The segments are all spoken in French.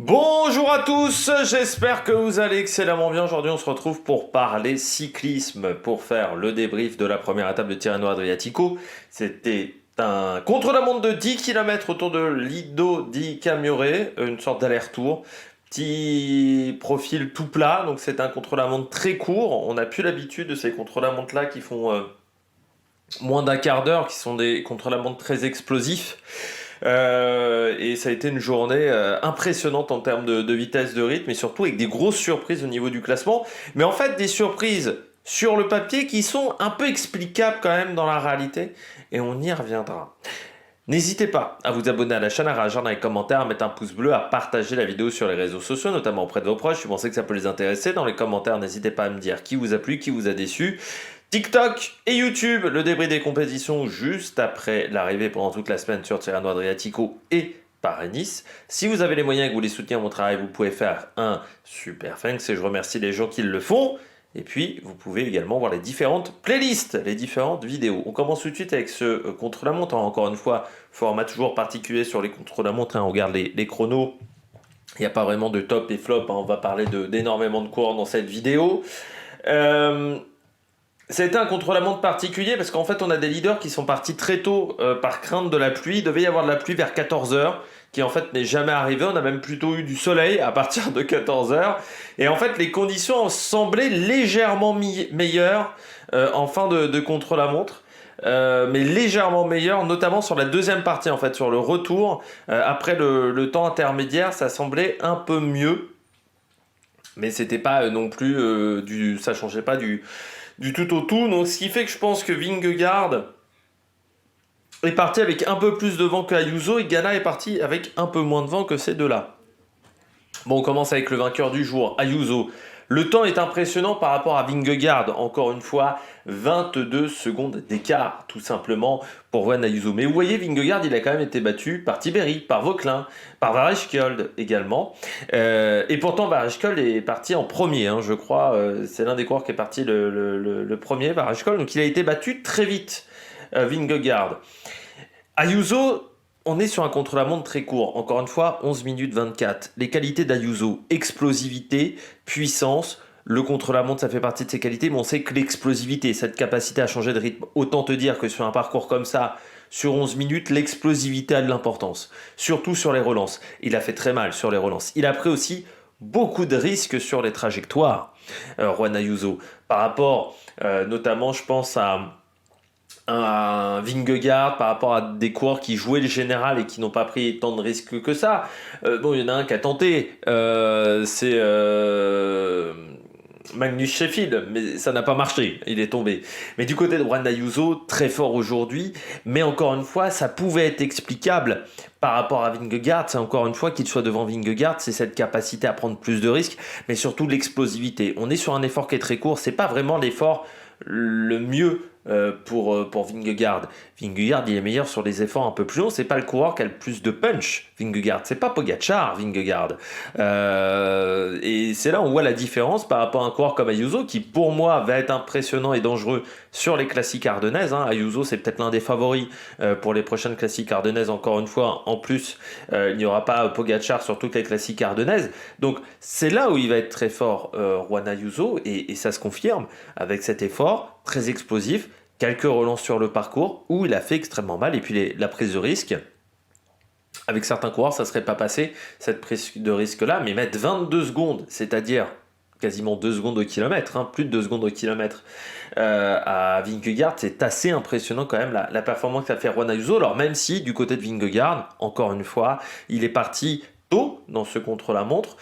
Bonjour à tous, j'espère que vous allez excellemment bien. Aujourd'hui, on se retrouve pour parler cyclisme, pour faire le débrief de la première étape de Tirreno Adriatico. C'était un contre-la-montre de 10 km autour de Lido di Camaiore, une sorte d'aller-retour. Petit profil tout plat, donc c'est un contre-la-montre très court. On n'a plus l'habitude de ces contre-la-montres là qui font moins d'un quart d'heure, qui sont des contre-la-montre très explosifs. Et ça a été une journée impressionnante en termes de vitesse de rythme et surtout avec des grosses surprises au niveau du classement. Mais en fait, des surprises sur le papier qui sont un peu explicables quand même dans la réalité. Et on y reviendra. N'hésitez pas à vous abonner à la chaîne, à réagir dans les commentaires, à mettre un pouce bleu, à partager la vidéo sur les réseaux sociaux, notamment auprès de vos proches. Si vous pensez que ça peut les intéresser, dans les commentaires, n'hésitez pas à me dire qui vous a plu, qui vous a déçu. TikTok et YouTube, le débrief des compétitions juste après l'arrivée pendant toute la semaine sur Tirreno Adriatico et Paris-Nice. Si vous avez les moyens et que vous voulez soutenir mon travail, vous pouvez faire un super thanks et je remercie les gens qui le font. Et puis, vous pouvez également voir les différentes playlists, les différentes vidéos. On commence tout de suite avec ce contre-la-montre. Encore une fois, format toujours particulier sur les contre-la-montre. On regarde les chronos. Il n'y a pas vraiment de top et flop. On va parler d'énormément de coureurs dans cette vidéo. Ça a été un contre-la-montre particulier parce qu'en fait, on a des leaders qui sont partis très tôt par crainte de la pluie. Il devait y avoir de la pluie vers 14 heures, qui en fait n'est jamais arrivé. On a même plutôt eu du soleil à partir de 14 heures. Et en fait, les conditions ont semblé légèrement meilleures en fin de contre-la-montre. Mais légèrement meilleures, notamment sur la deuxième partie, en fait, sur le retour. Après le temps intermédiaire, ça semblait un peu mieux. Mais c'était pas non plus ça changeait pas du tout au tout. Donc, ce qui fait que je pense que Vingegaard est parti avec un peu plus de vent que Ayuso et Ganna est parti avec un peu moins de vent que ces deux-là. Bon, on commence avec le vainqueur du jour, Ayuso. Le temps est impressionnant par rapport à Vingegaard. Encore une fois, 22 secondes d'écart, tout simplement, pour Juan Ayuso. Mais vous voyez, Vingegaard, il a quand même été battu par Tiberi, par Vauquelin, par Vareskold également. Et pourtant, Vareskold est parti en premier, je crois. C'est l'un des coureurs qui est parti le premier, Vareskold. Donc il a été battu très vite, Vingegaard. Ayuso, on est sur un contre-la-montre très court. Encore une fois, 11 minutes 24. Les qualités d'Ayuso, explosivité, puissance. Le contre-la-montre, ça fait partie de ses qualités, mais on sait que l'explosivité, cette capacité à changer de rythme, autant te dire que sur un parcours comme ça, sur 11 minutes, l'explosivité a de l'importance. Surtout sur les relances. Il a fait très mal sur les relances. Il a pris aussi beaucoup de risques sur les trajectoires, Juan Ayuso. Par rapport, notamment, je pense à un Vingegaard par rapport à des coureurs qui jouaient le général et qui n'ont pas pris tant de risques que ça. Bon, il y en a un qui a tenté, c'est Magnus Sheffield, mais ça n'a pas marché, il est tombé. Mais du côté de Juan Ayuso, très fort aujourd'hui, mais encore une fois, ça pouvait être explicable par rapport à Vingegaard. C'est encore une fois qu'il soit devant Vingegaard, c'est cette capacité à prendre plus de risques, mais surtout l'explosivité. On est sur un effort qui est très court, c'est pas vraiment l'effort le mieux pour Vingegaard. Vingegaard, il est meilleur sur les efforts un peu plus longs. C'est pas le coureur qui a le plus de punch, Vingegaard. C'est pas Pogacar, Vingegaard. Et c'est là où on voit la différence par rapport à un coureur comme Ayuso, qui pour moi va être impressionnant et dangereux sur les classiques ardennaises. Ayuso, c'est peut-être l'un des favoris pour les prochaines classiques ardennaises. Encore une fois, en plus, il n'y aura pas Pogacar sur toutes les classiques ardennaises. Donc c'est là où il va être très fort, Juan Ayuso, et ça se confirme avec cet effort très explosif, quelques relances sur le parcours où il a fait extrêmement mal, et puis la prise de risque. Avec certains coureurs, ça ne serait pas passé, cette prise de risque-là, mais mettre 22 secondes, c'est-à-dire quasiment 2 secondes au kilomètre, plus de 2 secondes au kilomètre à Vingegaard, c'est assez impressionnant quand même la performance qu'a fait Juan Ayuso. Alors même si du côté de Vingegaard, encore une fois, il est parti tôt dans ce contre-la-montre,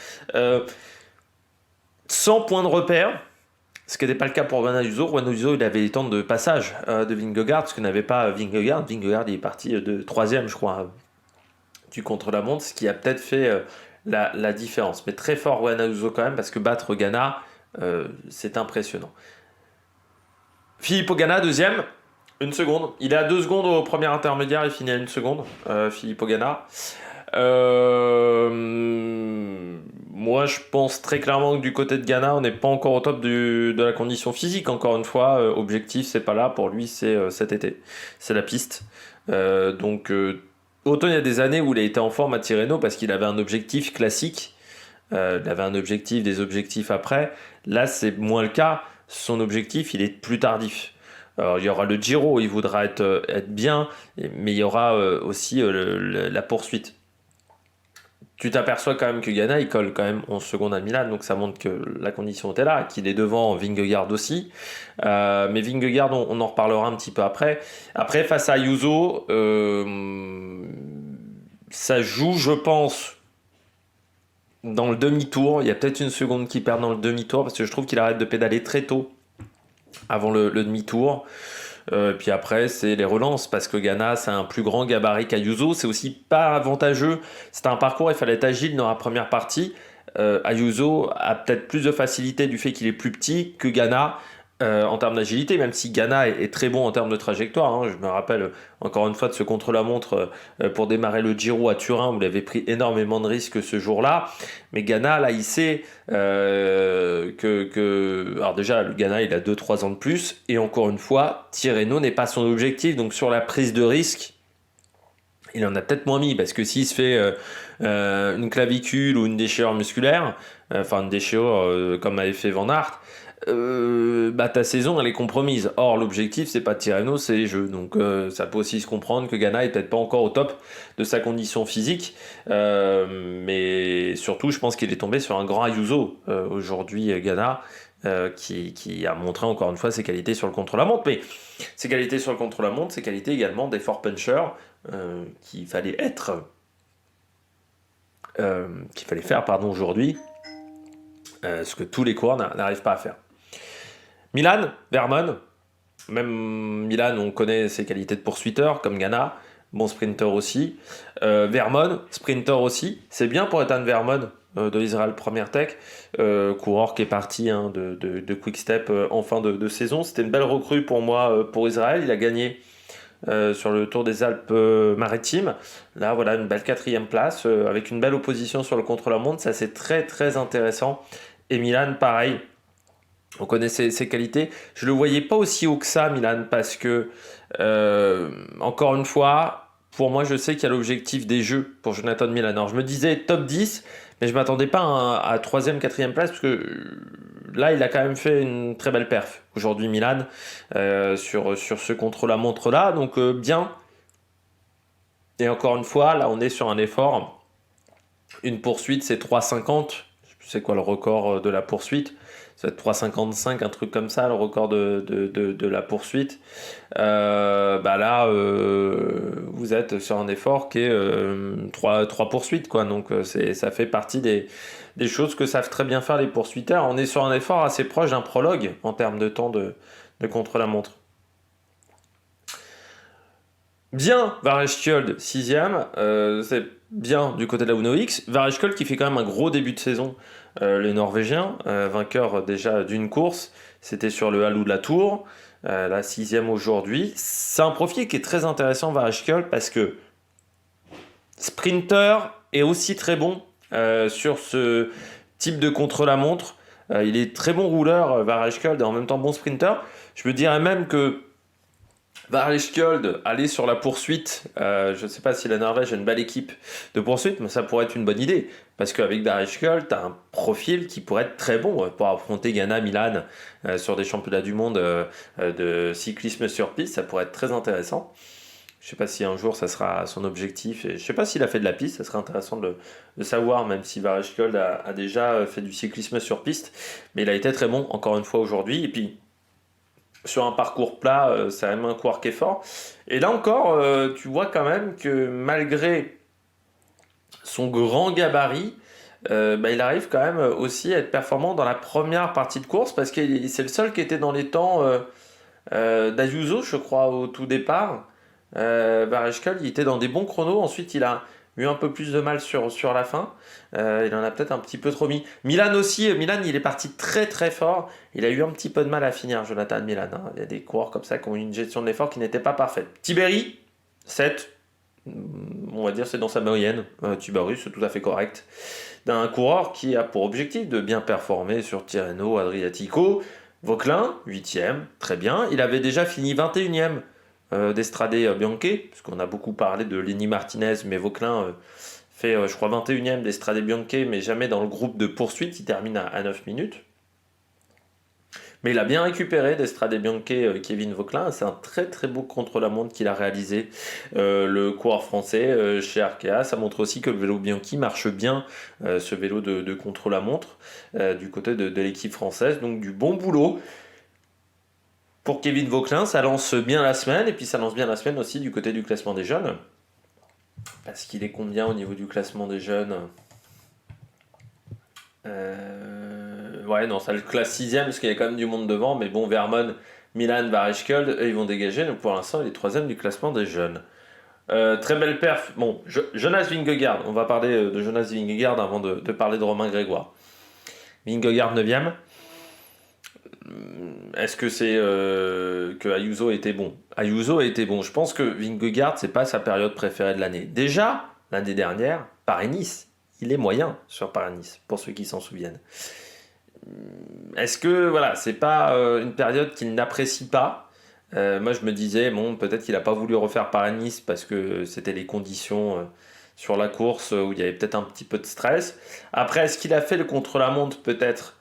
sans point de repère, ce qui n'était pas le cas pour Juan Ayuso. Juan Ayuso, il avait les temps de passage de Vingegaard, ce que n'avait pas Vingegaard. Vingegaard, il est parti de 3e, je crois, du contre-la-montre, ce qui a peut-être fait la différence. Mais très fort Juan Ayuso quand même, parce que battre Ganna, c'est impressionnant. Filippo Ganna, deuxième, 1 seconde. Il est à 2 secondes au premier intermédiaire, il finit à 1 seconde, Filippo Ganna. Moi, je pense très clairement que du côté de Ganna, on n'est pas encore au top de la condition physique. Encore une fois, objectif, c'est pas là. Pour lui, c'est cet été. C'est la piste. Donc, Autant il y a des années où il a été en forme à Tirreno parce qu'il avait un objectif classique, il avait un objectif, des objectifs après. Là, c'est moins le cas. Son objectif, il est plus tardif. Alors, il y aura le Giro, il voudra être bien, mais il y aura aussi la poursuite. Tu t'aperçois quand même que Ghana, il colle quand même 11 secondes à Milan, donc ça montre que la condition était là, qu'il est devant Vingegaard aussi. Mais Vingegaard, on en reparlera un petit peu après. Après, face à Ayuso, ça joue, je pense, dans le demi-tour. Il y a peut-être une seconde qui perd dans le demi-tour, parce que je trouve qu'il arrête de pédaler très tôt, avant le demi-tour. Puis après, c'est les relances, parce que Ghana, c'est un plus grand gabarit qu'Ayuso. C'est aussi pas avantageux. C'était un parcours, il fallait être agile dans la première partie. Ayuso a peut-être plus de facilité du fait qu'il est plus petit que Ghana en termes d'agilité, même si Ghana est très bon en termes de trajectoire. Hein. Je me rappelle encore une fois de ce contre-la-montre pour démarrer le Giro à Turin, où il avait pris énormément de risques ce jour-là. Mais Ghana, là, il sait Alors déjà, le Ghana, il a 2-3 ans de plus. Et encore une fois, Tirreno n'est pas son objectif. Donc sur la prise de risque, il en a peut-être moins mis, parce que s'il se fait une clavicule ou une déchirure musculaire, enfin une déchirure comme avait fait Van Aert, ta saison elle est compromise. Or l'objectif c'est pas Tirreno, c'est les Jeux. Donc ça peut aussi se comprendre que Ghana est peut-être pas encore au top de sa condition physique, mais surtout je pense qu'il est tombé sur un grand Ayuso aujourd'hui Ghana. Qui a montré encore une fois ses qualités sur le contre-la-montre, mais ses qualités sur le contre-la-montre, ses qualités également d'effort puncher qu'il fallait faire aujourd'hui, ce que tous les coureurs n'arrivent pas à faire. Milan, Vermeulen, même Milan, on connaît ses qualités de poursuiteur, comme Ghana, bon sprinter aussi. Vermeulen, sprinter aussi, c'est bien pour Ethan Vermeulen de Israel Premier Tech, coureur qui est parti de Quick Step en fin de saison. C'était une belle recrue pour moi, pour Israël. Il a gagné sur le Tour des Alpes-Maritimes. Là, voilà, une belle 4e place, avec une belle opposition sur le contre-la-montre. Ça, c'est très, très intéressant. Et Milan, pareil. On connaît ses qualités. Je ne le voyais pas aussi haut que ça, Milan, parce que, encore une fois, pour moi, je sais qu'il y a l'objectif des Jeux pour Jonathan Milan. Alors, je me disais top 10, mais je ne m'attendais pas à 3e, 4e place, parce que là, il a quand même fait une très belle perf aujourd'hui, Milan, sur ce contre-la-montre-là. Donc, bien. Et encore une fois, là, on est sur un effort. Une poursuite, c'est 3,50. Je sais plus c'est quoi le record de la poursuite. Ça va être 3,55, un truc comme ça, le record de la poursuite. Là, vous êtes sur un effort qui est 3 poursuites, quoi. Donc, ça fait partie des choses que savent très bien faire les poursuiteurs. On est sur un effort assez proche d'un prologue en termes de temps de contre-la-montre. Bien, Varechkjold 6ème, c'est bien du côté de la Uno X. Varechkjold qui fait quand même un gros début de saison, les Norvégiens, vainqueur déjà d'une course, c'était sur le Hallou de la Tour, la 6ème aujourd'hui. C'est un profil qui est très intéressant, Varechkjold, parce que sprinter est aussi très bon sur ce type de contre-la-montre. Il est très bon rouleur, Varechkjold, et en même temps bon sprinter. Je me dirais même que Varechkjold aller sur la poursuite, je ne sais pas si la Norvège a une belle équipe de poursuite, mais ça pourrait être une bonne idée. Parce qu'avec Varechkjold, tu as un profil qui pourrait être très bon pour affronter Ghana, Milan sur des championnats du monde de cyclisme sur piste. Ça pourrait être très intéressant. Je ne sais pas si un jour ça sera son objectif. Et je ne sais pas s'il a fait de la piste, ça serait intéressant de savoir, même si Varechkjold a déjà fait du cyclisme sur piste. Mais il a été très bon, encore une fois, aujourd'hui. Et puis, sur un parcours plat, c'est vraiment un coureur qui est fort. Et là encore, tu vois quand même que malgré son grand gabarit, il arrive quand même aussi à être performant dans la première partie de course, parce que c'est le seul qui était dans les temps d'Ayuso, je crois, au tout départ. Varechkjold, il était dans des bons chronos. Ensuite, il a eu un peu plus de mal sur la fin. Il en a peut-être un petit peu trop mis. Milan aussi, Milan, il est parti très très fort. Il a eu un petit peu de mal à finir, Jonathan Milan. Hein. Il y a des coureurs comme ça qui ont eu une gestion de l'effort qui n'était pas parfaite. Tiberi, 7. On va dire c'est dans sa moyenne. Tiberi, c'est tout à fait correct. D'un coureur qui a pour objectif de bien performer sur Tirreno, Adriatico. Vauquelin, 8ème, très bien. Il avait déjà fini 21ème d'Estrade Bianche, parce qu'on a beaucoup parlé de Lenny Martinez, mais Vauquelin fait, je crois, 21e d'Estrade Bianche, mais jamais dans le groupe de poursuite, il termine à 9 minutes. Mais il a bien récupéré d'Estrade Bianche Kevin Vauquelin. C'est un très très beau contre-la-montre qu'il a réalisé, le coureur français chez Arkea. Ça montre aussi que le vélo Bianchi marche bien, ce vélo de contre-la-montre, du côté de l'équipe française. Donc du bon boulot pour Kevin Vauquelin. Ça lance bien la semaine, et puis ça lance bien la semaine aussi du côté du classement des jeunes. Parce qu'il est combien au niveau du classement des jeunes? Ouais, non, ça le classe 6ème parce qu'il y a quand même du monde devant. Mais bon, Vermont, Milan, Varechkold, eux, ils vont dégager. Donc pour l'instant, il est 3ème du classement des jeunes. Très belle perf. Bon, Jonas Vingegaard. On va parler de Jonas Vingegaard avant de parler de Romain Grégoire. Vingegaard 9ème. Est-ce que c'est que Ayuso était bon? Ayuso a été bon. Je pense que Vingegaard, c'est pas sa période préférée de l'année. Déjà, l'année dernière, Paris-Nice, il est moyen sur Paris-Nice, pour ceux qui s'en souviennent. Est-ce que voilà, c'est pas une période qu'il n'apprécie pas? Moi, je me disais, bon, peut-être qu'il n'a pas voulu refaire Paris-Nice parce que c'était les conditions sur la course où il y avait peut-être un petit peu de stress. Après, est-ce qu'il a fait le contre-la-montre? Peut-être,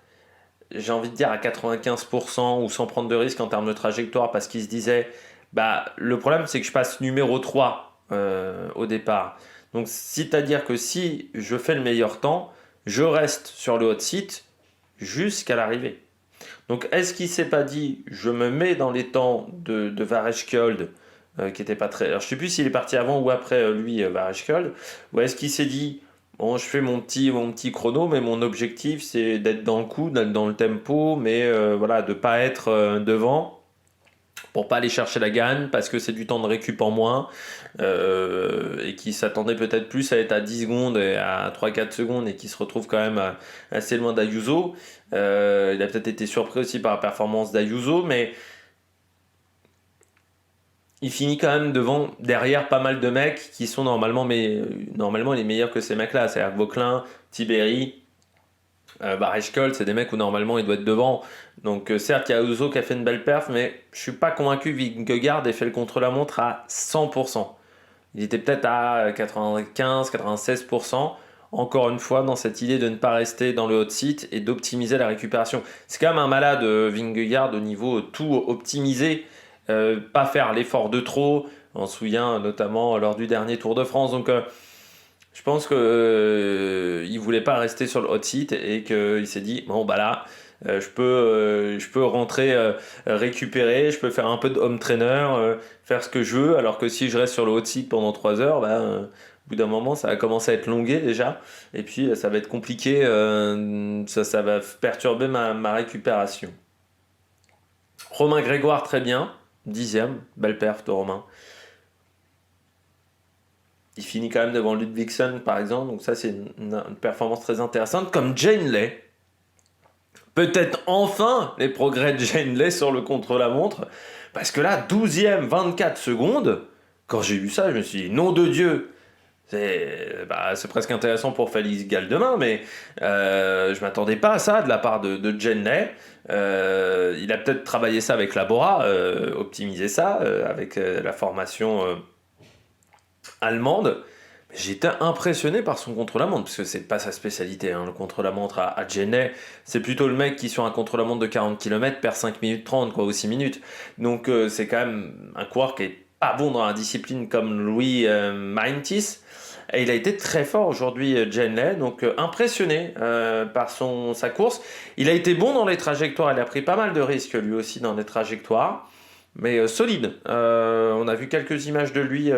j'ai envie de dire à 95% ou sans prendre de risque en termes de trajectoire parce qu'il se disait, bah, le problème c'est que je passe numéro 3 au départ. Donc, c'est-à-dire que si je fais le meilleur temps, je reste sur le hot seat jusqu'à l'arrivée. Donc, est-ce qu'il s'est pas dit, je me mets dans les temps de Varechkold, qui était pas très. Alors, je sais plus s'il est parti avant ou après lui, Varechkold, ou est-ce qu'il s'est dit, bon, je fais mon petit chrono, mais mon objectif c'est d'être dans le coup, d'être dans le tempo, mais voilà, de pas être devant pour pas aller chercher la gagne parce que c'est du temps de récup en moins et qui s'attendait peut-être plus à être à 10 secondes et à 3-4 secondes et qui se retrouve quand même assez loin d'Ayuso. Il a peut-être été surpris aussi par la performance d'Ayuso, mais il finit quand même derrière pas mal de mecs qui sont normalement les meilleurs que ces mecs-là. C'est-à-dire Vauquelin, Tiberi, Barrechkold, c'est des mecs où normalement il doit être devant. Donc certes, il y a Ayuso qui a fait une belle perf, mais je suis pas convaincu que Vingegaard ait fait le contre-la-montre à 100%. Il était peut-être à 95-96%. Encore une fois, dans cette idée de ne pas rester dans le hot seat et d'optimiser la récupération. C'est quand même un malade, Vingegaard, au niveau tout optimiser, pas faire l'effort de trop. On se souvient notamment lors du dernier Tour de France. Donc je pense que il voulait pas rester sur le hot seat et qu'il s'est dit bon bah là je peux rentrer récupérer, je peux faire un peu de home trainer, faire ce que je veux, alors que si je reste sur le hot seat pendant 3 heures, bah, au bout d'un moment ça va commencer à être longué déjà et puis ça va être compliqué, ça va perturber ma récupération. Romain Grégoire très bien, 10ème, belle perf de Romain. Il finit quand même devant Ludvigsen par exemple, donc ça c'est une performance très intéressante, comme Jane Lay. Peut-être enfin les progrès de Jane Lay sur le contre-la-montre, parce que là, 12e, 24 secondes, quand j'ai vu ça, je me suis dit, nom de Dieu, c'est presque intéressant pour Félix Gall demain, mais je m'attendais pas à ça de la part de Jane Lay. Il a peut-être travaillé ça avec Labora, optimisé ça avec la formation allemande. J'étais impressionné par son contre-la-montre, parce que c'est pas sa spécialité, hein, le contre-la-montre à Jenney. C'est plutôt le mec qui, sur un contre-la-montre de 40 km, perd 5 minutes 30, quoi, ou 6 minutes. Donc c'est quand même un coureur qui est pas bon dans la discipline comme Louis Maintis. Et il a été très fort aujourd'hui, Jenney, donc impressionné par sa course. Il a été bon dans les trajectoires, il a pris pas mal de risques lui aussi dans les trajectoires, mais solide. On a vu quelques images de lui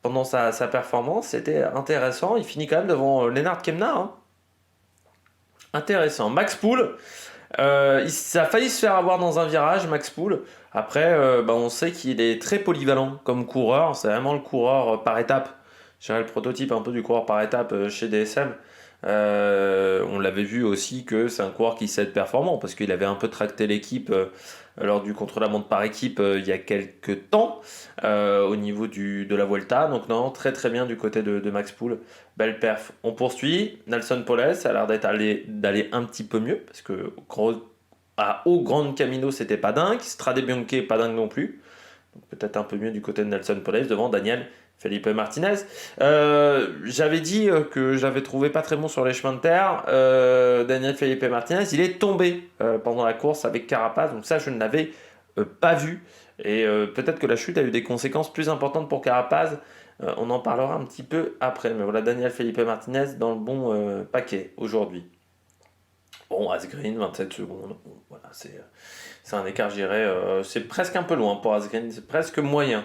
pendant sa performance, c'était intéressant. Il finit quand même devant Lennart Kemna. Hein. Intéressant. Max Poole, ça a failli se faire avoir dans un virage, Max Poole. Après, on sait qu'il est très polyvalent comme coureur. C'est vraiment le coureur par étape. Je dirais le prototype un peu du coureur par étape chez DSM. On l'avait vu aussi que c'est un coureur qui sait être performant parce qu'il avait un peu tracté l'équipe lors du contre-la-montre par équipe il y a quelques temps au niveau de la Vuelta. Donc non, très très bien du côté de Max Poole. Belle perf. On poursuit. Nelson Poles, ça a l'air d'aller un petit peu mieux parce que au Grand Camino c'était pas dingue. Strade Bianche pas dingue non plus. Donc peut-être un peu mieux du côté de Nelson Polez devant Daniel Felipe Martinez. J'avais dit que je l'avais trouvé pas très bon sur les chemins de terre. Daniel Felipe Martinez, il est tombé pendant la course avec Carapaz, donc ça je ne l'avais pas vu. Et peut-être que la chute a eu des conséquences plus importantes pour Carapaz. On en parlera un petit peu après. Mais voilà, Daniel Felipe Martinez dans le bon paquet aujourd'hui. Bon, Asgreen, 27 secondes. Bon, voilà, c'est un écart, je dirais. C'est presque un peu loin pour Asgreen. C'est presque moyen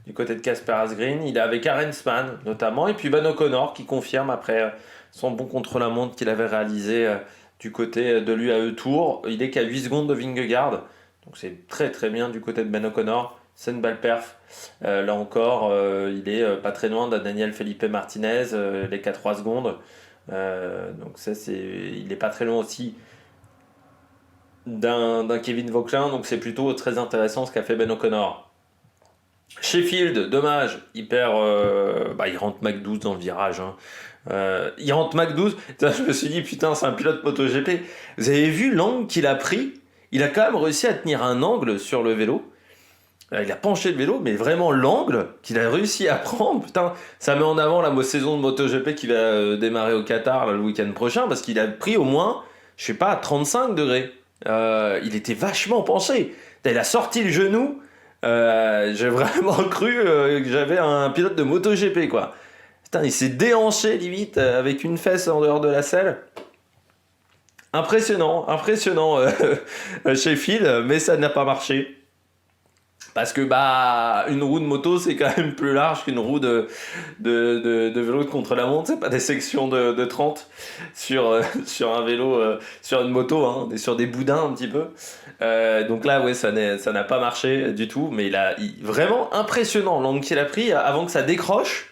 du côté de Casper Asgreen. Il est avec Arensman notamment. Et puis Ben O'Connor qui confirme après son bon contre-la-montre qu'il avait réalisé du côté de l'UAE Tour. Il est qu'à 8 secondes de Vingegaard. Donc c'est très très bien du côté de Ben O'Connor. C'est une belle perf. Là encore, il est pas très loin de Daniel Felipe Martinez. Il est qu'à 3 secondes. Donc ça, il n'est pas très loin aussi d'un Kevin Vauquelin. Donc c'est plutôt très intéressant ce qu'a fait Ben O'Connor. Sheffield, dommage, il perd, il rentre Mac 12 dans le virage. Hein. Il rentre Mac 12, je me suis dit putain c'est un pilote MotoGP. Vous avez vu l'angle qu'il a pris? Il a quand même réussi à tenir un angle sur le vélo. Il a penché le vélo, mais vraiment l'angle qu'il a réussi à prendre, putain, ça met en avant la saison de MotoGP qui va démarrer au Qatar là, le week-end prochain, parce qu'il a pris au moins, je sais pas, 35 degrés. Il était vachement penché. Il a sorti le genou. J'ai vraiment cru que j'avais un pilote de MotoGP, quoi. Putain, il s'est déhanché limite avec une fesse en dehors de la selle. Impressionnant, impressionnant Sheffield, mais ça n'a pas marché. Parce que une roue de moto c'est quand même plus large qu'une roue de vélo de contre-la-montre, c'est pas des sections de 30 sur un vélo, sur une moto, hein, on est sur des boudins un petit peu. Donc là ouais ça n'a pas marché du tout, mais vraiment impressionnant l'angle qu'il a pris avant que ça décroche.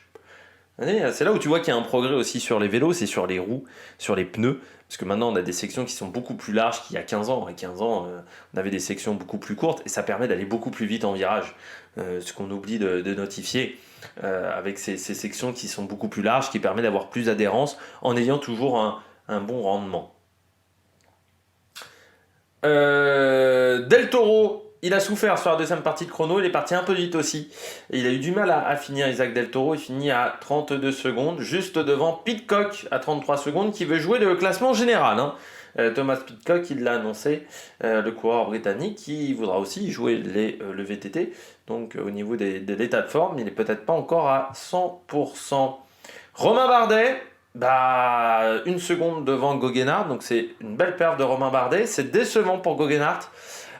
C'est là où tu vois qu'il y a un progrès aussi sur les vélos, c'est sur les roues, sur les pneus. Parce que maintenant, on a des sections qui sont beaucoup plus larges qu'il y a 15 ans. À 15 ans, on avait des sections beaucoup plus courtes et ça permet d'aller beaucoup plus vite en virage. Ce qu'on oublie de notifier avec ces sections qui sont beaucoup plus larges, qui permet d'avoir plus d'adhérence en ayant toujours un bon rendement. Del Toro, il a souffert sur la deuxième partie de chrono, il est parti un peu vite aussi. Et il a eu du mal à finir, Isaac Del Toro, il finit à 32 secondes, juste devant Pidcock à 33 secondes, qui veut jouer le classement général. Hein. Thomas Pidcock, il l'a annoncé, le coureur britannique, qui voudra aussi jouer le VTT. Donc au niveau de l'état de forme, il n'est peut-être pas encore à 100%. Romain Bardet, une seconde devant Gauguenard, donc c'est une belle perte de Romain Bardet. C'est décevant pour Gauguenard.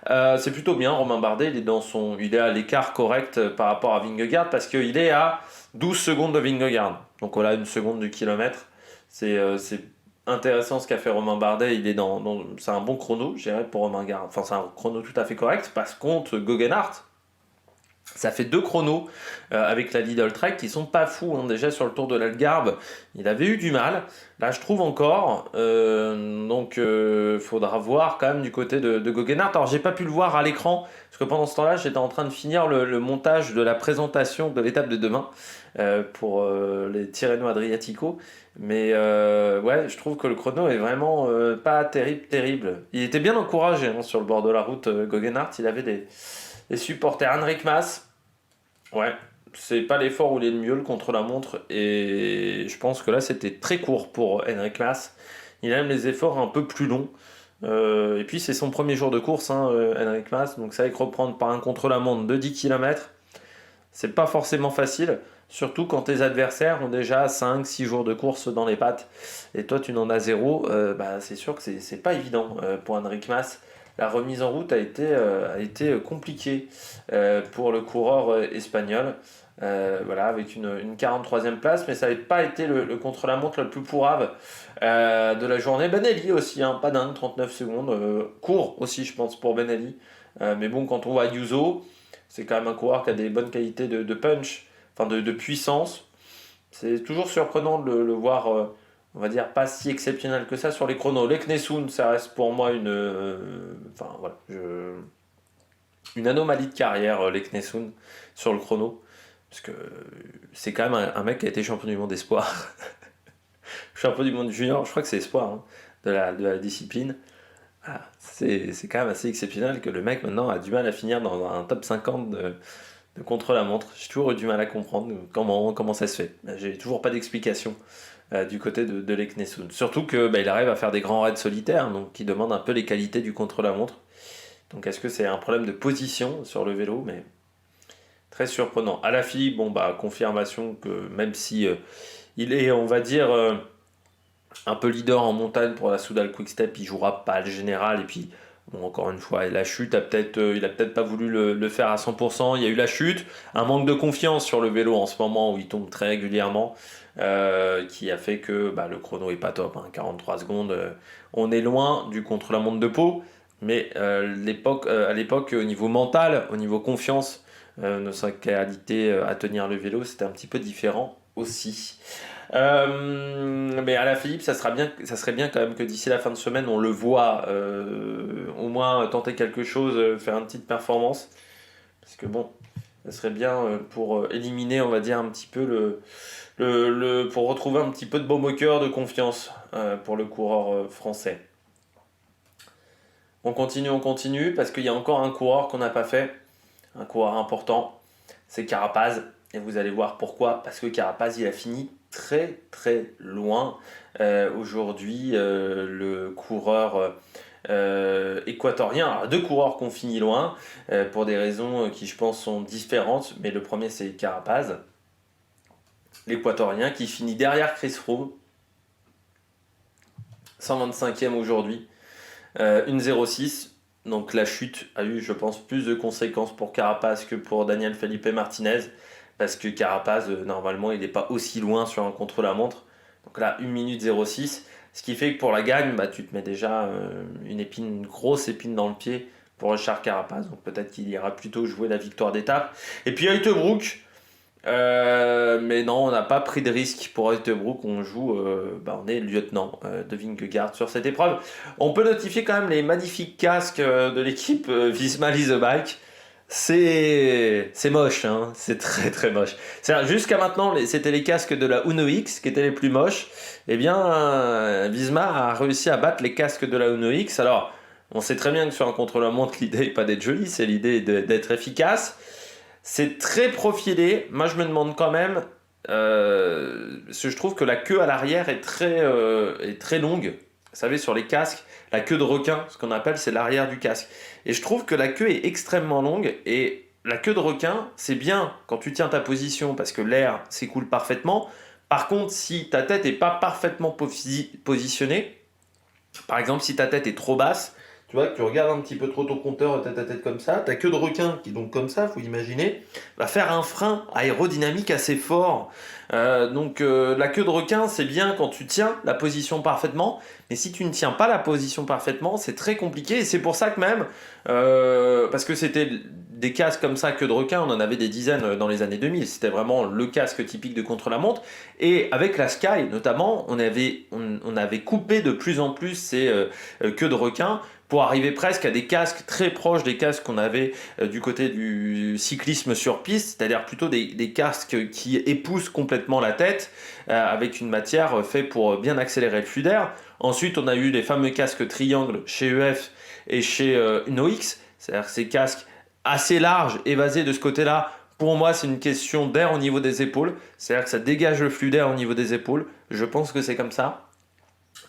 C'est plutôt bien, Romain Bardet, il est à l'écart correct par rapport à Vingegaard parce qu'il est à 12 secondes de Vingegaard. Donc voilà, une seconde du kilomètre. C'est intéressant ce qu'a fait Romain Bardet. C'est un bon chrono, je dirais, pour Romain Bardet. Enfin, c'est un chrono tout à fait correct. Par contre, Gauguenard, ça fait 2 chronos avec la Lidl Trek qui sont pas fous. Hein. Déjà sur le Tour de l'Algarve, il avait eu du mal. Là, je trouve encore. Donc, faudra voir quand même du côté de Gauguenard. Alors, j'ai pas pu le voir à l'écran parce que pendant ce temps-là, j'étais en train de finir le montage de la présentation de l'étape de demain pour les Tirreno Adriatico. Mais ouais, je trouve que le chrono est vraiment pas terrible. Il était bien encouragé hein, sur le bord de la route. Gauguenard, il avait des supporters. Enric Mas, ouais, c'est pas l'effort où il est le mieux, le contre-la-montre, et je pense que là c'était très court pour Enric Mas. Il aime les efforts un peu plus longs. Et puis c'est son premier jour de course, hein, Enric Mas, donc c'est vrai que reprendre par un contre-la-montre de 10 km, c'est pas forcément facile, surtout quand tes adversaires ont déjà 5-6 jours de course dans les pattes, et toi tu n'en as 0, c'est sûr que c'est pas évident pour Enric Mas. La remise en route a été compliquée pour le coureur espagnol. Voilà, avec une 43e place, mais ça n'avait pas été le contre-la-montre le plus pourrave de la journée. Benelli aussi, hein, pas dingue, 39 secondes. Court aussi, je pense, pour Benelli. Mais bon, quand on voit Ayuso, c'est quand même un coureur qui a des bonnes qualités de punch, enfin de puissance. C'est toujours surprenant de le voir, on va dire, pas si exceptionnel que ça sur les chronos. Leknessoun, ça reste pour moi une anomalie de carrière, Leknessoun, sur le chrono. Parce que c'est quand même un mec qui a été champion du monde espoir. Champion du monde junior, je crois que c'est espoir hein, de la discipline. C'est quand même assez exceptionnel que le mec maintenant a du mal à finir dans un top 50 de contre-la-montre. J'ai toujours eu du mal à comprendre comment ça se fait. J'ai toujours pas d'explication du côté de Leknesund. Surtout que il arrive à faire des grands raids solitaires, donc qui demandent un peu les qualités du contre-la-montre. Donc est-ce que c'est un problème de position sur le vélo? Mais très surprenant. Alaphilippe, confirmation que même si il est, on va dire, un peu leader en montagne pour la Soudal Quick-Step, il jouera pas le général. Et puis, bon, encore une fois, la chute, il a peut-être pas voulu le faire à 100%. Il y a eu la chute, un manque de confiance sur le vélo en ce moment où il tombe très régulièrement, qui a fait que le chrono est pas top, hein, 43 secondes. On est loin du contre-la-montre de Pau, mais à l'époque, au niveau mental, au niveau confiance, de sa qualité à tenir le vélo, c'était un petit peu différent aussi. Mais à la Philippe, ça serait bien quand même que d'ici la fin de semaine, on le voit au moins tenter quelque chose, faire une petite performance. Parce que bon, ça serait bien pour éliminer, on va dire, un petit peu pour retrouver un petit peu de baume au cœur, de confiance pour le coureur français. On continue, parce qu'il y a encore un coureur qu'on n'a pas fait, un coureur important, c'est Carapaz. Et vous allez voir pourquoi, parce que Carapaz, il a fini très très loin. Aujourd'hui, le coureur équatorien, alors deux coureurs qui ont fini loin, pour des raisons qui je pense sont différentes, mais le premier c'est Carapaz, l'équatorien, qui finit derrière Chris Froome, 125e aujourd'hui, 1,06. Donc la chute a eu, je pense, plus de conséquences pour Carapaz que pour Daniel Felipe Martinez, parce que Carapaz, normalement, il n'est pas aussi loin sur un contre-la-montre. Donc là, 1 minute 06, ce qui fait que pour la gagne, tu te mets déjà une grosse épine dans le pied pour Richard Carapaz. Donc peut-être qu'il ira plutôt jouer la victoire d'étape. Et puis Uijtdebroek, mais non, on n'a pas pris de risque pour Uijtdebroek. On joue, on est lieutenant de Vingegaard sur cette épreuve. On peut notifier quand même les magnifiques casques de l'équipe Visma Lease Bike. C'est moche, hein. C'est très très moche. Jusqu'à maintenant, c'était les casques de la Uno X qui étaient les plus moches. Eh bien, Visma a réussi à battre les casques de la Uno X. Alors, on sait très bien que sur un contre-la-montre, l'idée n'est pas d'être joli, c'est l'idée d'être efficace. C'est très profilé. Moi, je me demande quand même, parce que je trouve que la queue à l'arrière est très longue. Vous savez, sur les casques, la queue de requin, ce qu'on appelle, c'est l'arrière du casque. Et je trouve que la queue est extrêmement longue. Et la queue de requin, c'est bien quand tu tiens ta position parce que l'air s'écoule parfaitement. Par contre, si ta tête n'est pas parfaitement positionnée, par exemple, si ta tête est trop basse, tu vois, que tu regardes un petit peu trop ton compteur tête à tête comme ça, ta queue de requin, qui est donc comme ça, faut imaginer, va faire un frein aérodynamique assez fort. La queue de requin, c'est bien quand tu tiens la position parfaitement, mais si tu ne tiens pas la position parfaitement, c'est très compliqué. Et c'est pour ça que même, parce que c'était des casques comme ça, queue de requin, on en avait des dizaines dans les années 2000. C'était vraiment le casque typique de contre-la-montre. Et avec la Sky, notamment, on avait coupé de plus en plus ces queues de requin pour arriver presque à des casques très proches des casques qu'on avait du côté du cyclisme sur piste, c'est-à-dire plutôt des casques qui épousent complètement la tête, avec une matière faite pour bien accélérer le flux d'air. Ensuite, on a eu les fameux casques triangles chez EF et chez UnoX, c'est-à-dire ces casques assez larges, évasés de ce côté-là. Pour moi, c'est une question d'air au niveau des épaules, c'est-à-dire que ça dégage le flux d'air au niveau des épaules. Je pense que c'est comme ça.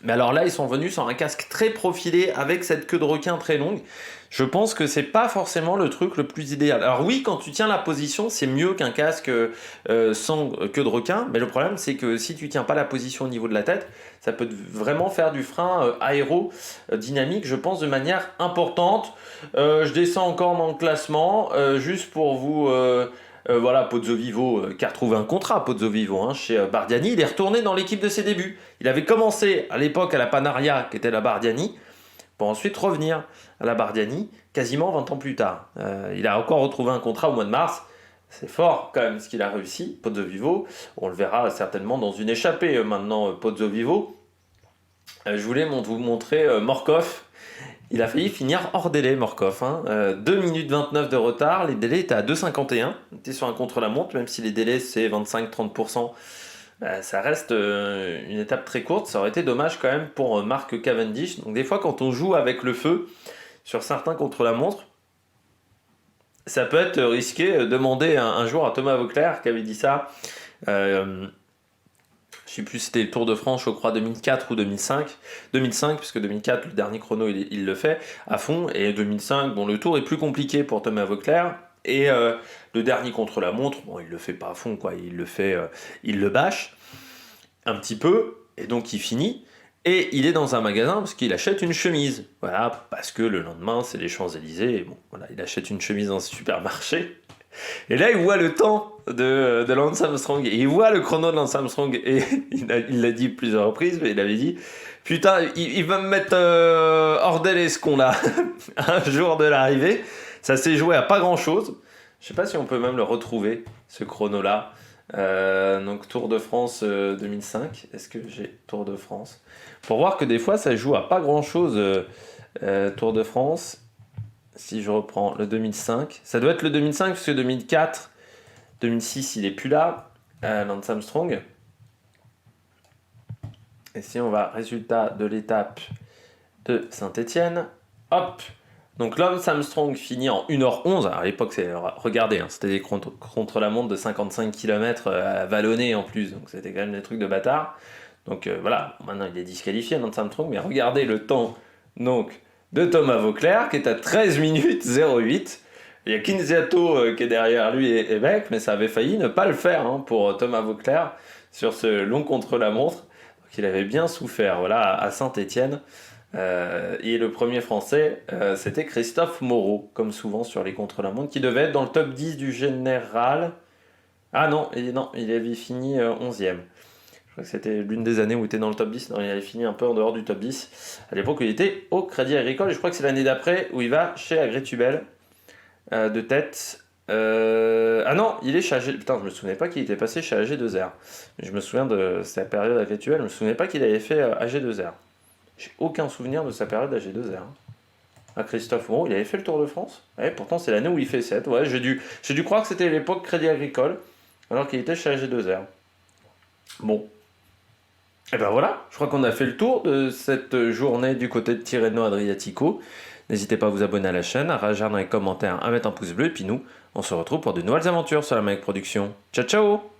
Mais alors là, ils sont venus sur un casque très profilé avec cette queue de requin très longue. Je pense que c'est pas forcément le truc le plus idéal. Alors oui, quand tu tiens la position, c'est mieux qu'un casque sans queue de requin. Mais le problème, c'est que si tu tiens pas la position au niveau de la tête, ça peut vraiment faire du frein aérodynamique, je pense, de manière importante. Je descends encore dans le classement, juste pour vous... voilà, Pozzo Vivo qui a retrouvé un contrat, Pozzo Vivo, chez Bardiani. Il est retourné dans l'équipe de ses débuts. Il avait commencé à l'époque à la Panaria, qui était la Bardiani, pour ensuite revenir à la Bardiani quasiment 20 ans plus tard. Il a encore retrouvé un contrat au mois de mars. C'est fort quand même ce qu'il a réussi, Pozzo Vivo. On le verra certainement dans une échappée maintenant, Pozzo Vivo. Je voulais vous montrer Morkov. Il a failli finir hors délai, Morkov. 2 minutes 29 de retard, les délais étaient à 2,51. Il était sur un contre-la-montre, même si les délais c'est 25-30%. Ça reste une étape très courte. Ça aurait été dommage quand même pour Mark Cavendish. Donc des fois, quand on joue avec le feu sur certains contre-la-montre, ça peut être risqué. Demander un jour à Thomas Voeckler qui avait dit ça. Euh, je sais plus si c'était le Tour de France, je crois 2004 ou 2005. 2005, puisque 2004, le dernier chrono, il le fait à fond. Et 2005, bon, le Tour est plus compliqué pour Thomas Voeckler. Et le dernier contre-la-montre, bon, il le fait pas à fond, quoi. Il le fait, il le bâche un petit peu. Et donc, il finit. Et il est dans un magasin parce qu'il achète une chemise. Voilà, parce que le lendemain, c'est les Champs-Élysées. Et bon, voilà, il achète une chemise dans un supermarché. Et là, il voit le temps de Lance Armstrong. Et il voit le chrono de Lance Armstrong. Et il l'a dit plusieurs reprises, mais il avait dit putain, il va me mettre hors délai ce con là. Un jour de l'arrivée. Ça s'est joué à pas grand chose. Je sais pas si on peut même le retrouver, ce chrono là. Donc Tour de France 2005. Est-ce que j'ai Tour de France? Pour voir que des fois, ça joue à pas grand chose. Tour de France. Si je reprends le 2005, ça doit être le 2005 parce que 2004, 2006, il est plus là, Lance Armstrong. Et si on va résultat de l'étape de Saint-Étienne, hop. Donc Lance Armstrong finit en 1h11. Alors, à l'époque, regardez, hein, c'était des contre-la-montre de 55 km à vallonner en plus, donc c'était quand même des trucs de bâtard. Donc voilà, maintenant il est disqualifié Lance Armstrong, mais regardez le temps donc de Thomas Voeckler qui est à 13 minutes 08. Il y a Kinziato qui est derrière lui et Beck, mais ça avait failli ne pas le faire hein, pour Thomas Voeckler sur ce long contre-la-montre. Donc il avait bien souffert voilà, à Saint-Étienne. Et le premier français, c'était Christophe Moreau, comme souvent sur les contre-la-montre, qui devait être dans le top 10 du général. Ah non, il avait fini 11e. Je crois que c'était l'une des années où il était dans le top 10. Non, il avait fini un peu en dehors du top 10. À l'époque, il était au Crédit Agricole. Et je crois que c'est l'année d'après où il va chez Agritubel de tête. Ah non, il est chez AG... Putain, je me souvenais pas qu'il était passé chez AG2R. Mais je me souviens de sa période Agrituel. Je me souvenais pas qu'il avait fait AG2R. J'ai aucun souvenir de sa période AG2R. Ah, Christophe Moreau, il avait fait le Tour de France. Ouais, pourtant, c'est l'année où il fait 7. Ouais, j'ai dû croire que c'était l'époque Crédit Agricole, alors qu'il était chez AG2R. Bon. Et ben voilà, je crois qu'on a fait le tour de cette journée du côté de Tirreno Adriatico. N'hésitez pas à vous abonner à la chaîne, à réagir dans les commentaires, à mettre un pouce bleu, et puis nous, on se retrouve pour de nouvelles aventures sur la Mec Production. Ciao ciao!